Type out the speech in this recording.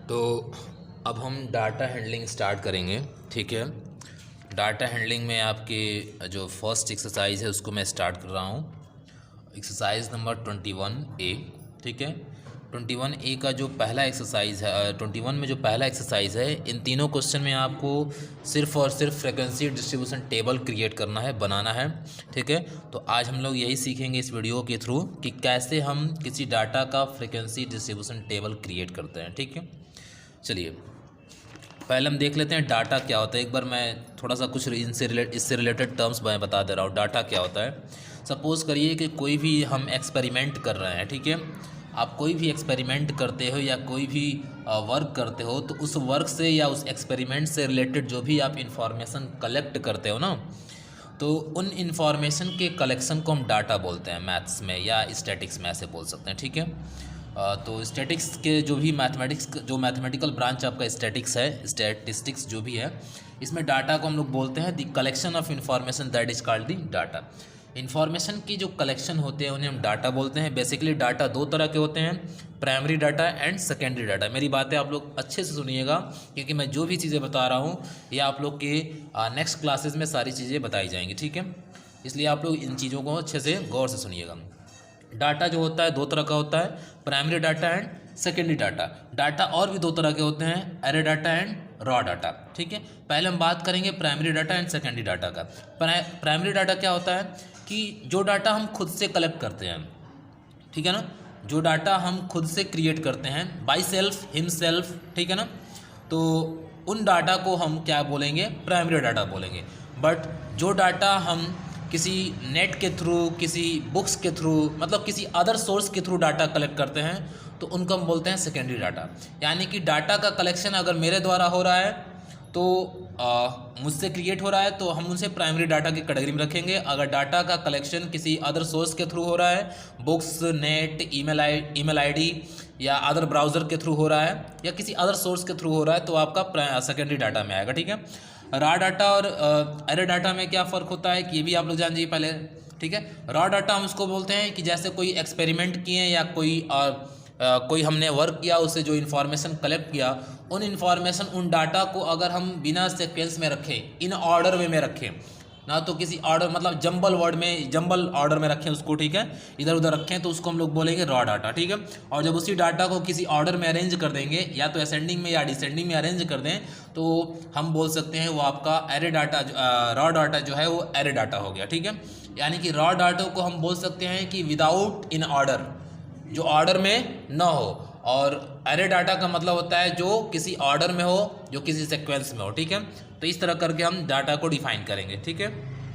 तो अब हम डाटा हैंडलिंग स्टार्ट करेंगे। ठीक है, डाटा हैंडलिंग में आपके जो फर्स्ट एक्सरसाइज है उसको मैं स्टार्ट कर रहा हूँ। Exercise number 21A। ठीक है, 21A का जो पहला एक्सरसाइज है, 21 में जो पहला एक्सरसाइज है, इन तीनों क्वेश्चन में आपको सिर्फ और सिर्फ फ्रिक्वेंसी डिस्ट्रीब्यूशन टेबल क्रिएट करना है, बनाना है। ठीक है, तो आज हम लोग यही सीखेंगे इस वीडियो के थ्रू कि कैसे हम किसी डाटा का फ्रिक्वेंसी डिस्ट्रीब्यूशन टेबल क्रिएट करते हैं। ठीक है, चलिए पहले हम देख लेते हैं डाटा क्या होता है। एक बार मैं थोड़ा सा कुछ इससे रिलेटेड टर्म्स मैं बता दे रहा हूँ। डाटा क्या होता है, सपोज़ करिए कि कोई भी हम एक्सपेरिमेंट कर रहे हैं। ठीक है, आप कोई भी एक्सपेरिमेंट करते हो या कोई भी वर्क करते हो, तो उस वर्क से या उस एक्सपेरिमेंट से रिलेटेड जो भी आप इंफॉर्मेशन कलेक्ट करते हो ना, तो उन इंफॉर्मेशन के कलेक्शन को हम डाटा बोलते हैं मैथ्स में या स्टैटिक्स में, ऐसे बोल सकते हैं। ठीक है, तो स्टैटिक्स के जो भी मैथमेटिकल ब्रांच आपका स्टैटिक्स है, स्टैटिस्टिक्स जो भी है, इसमें डाटा को हम लोग बोलते हैं the collection of information that is called the data. Information की जो कलेक्शन होते हैं उन्हें हम डाटा बोलते हैं। बेसिकली डाटा दो तरह के होते हैं, primary data and secondary data. मेरी बातें आप लोग अच्छे से सुनिएगा, क्योंकि मैं जो भी चीज़ें बता रहा हूँ ये आप लोग के नेक्स्ट क्लासेस में सारी चीज़ें बताई जाएंगी। ठीक है, इसलिए आप लोग इन चीज़ों को अच्छे से गौर से सुनिएगा। डाटा जो होता है दो तरह का होता है, primary data and secondary data. Data और भी दो तरह के होते हैं, array data and raw data. ठीक है, पहले हम बात करेंगे primary data and secondary data का। प्राइमरी डाटा क्या होता है कि जो डाटा हम खुद से कलेक्ट करते हैं, ठीक है ना, जो डाटा हम खुद से क्रिएट करते हैं बाई सेल्फ, हिम सेल्फ, ठीक है ना, तो उन डाटा को हम क्या बोलेंगे, प्राइमरी डाटा बोलेंगे। बट जो डाटा हम किसी नेट के थ्रू, किसी बुक्स के थ्रू, मतलब किसी अदर सोर्स के थ्रू डाटा कलेक्ट करते हैं, तो उनको हम बोलते हैं सेकेंडरी डाटा। यानी कि डाटा का कलेक्शन अगर मेरे द्वारा हो रहा है तो मुझसे क्रिएट हो रहा है, तो हम उनसे प्राइमरी डाटा की कैटेगरी में रखेंगे। अगर डाटा का कलेक्शन किसी अदर सोर्स के थ्रू हो रहा है, बुक्स, नेट, ईमेल आईडी या अदर ब्राउज़र के थ्रू हो रहा है, या किसी अदर सोर्स के थ्रू हो रहा है, तो आपका सेकेंडरी डाटा में आएगा। ठीक है, रॉ डाटा और एरे डाटा में क्या फ़र्क होता है कि ये भी आप लोग जान जाइए पहले। ठीक है, रॉ डाटा हम उसको बोलते हैं कि जैसे कोई एक्सपेरिमेंट किए या कोई हमने वर्क किया, उससे जो इन्फॉर्मेशन कलेक्ट किया, उन इन्फॉर्मेशन, उन डाटा को अगर हम बिना सीक्वेंस में रखें, इन ऑर्डर वे में रखें ना, तो किसी ऑर्डर मतलब जंबल ऑर्डर में रखें उसको, ठीक है, इधर उधर रखें, तो उसको हम लोग बोलेंगे रॉ डाटा। ठीक है, और जब उसी डाटा को किसी ऑर्डर में अरेंज कर देंगे, या तो असेंडिंग में या डिसेंडिंग में अरेंज कर दें, तो हम बोल सकते हैं वो आपका एरे डाटा, रॉ डाटा जो है वो एरे डाटा हो गया। ठीक है, यानी कि रॉ डाटा को हम बोल सकते हैं कि विदाउट इन ऑर्डर, जो ऑर्डर में न हो, और एरे डाटा का मतलब होता है जो किसी ऑर्डर में हो, जो किसी सीक्वेंस में हो। ठीक है, तो इस तरह करके हम डाटा को डिफाइन करेंगे। ठीक है।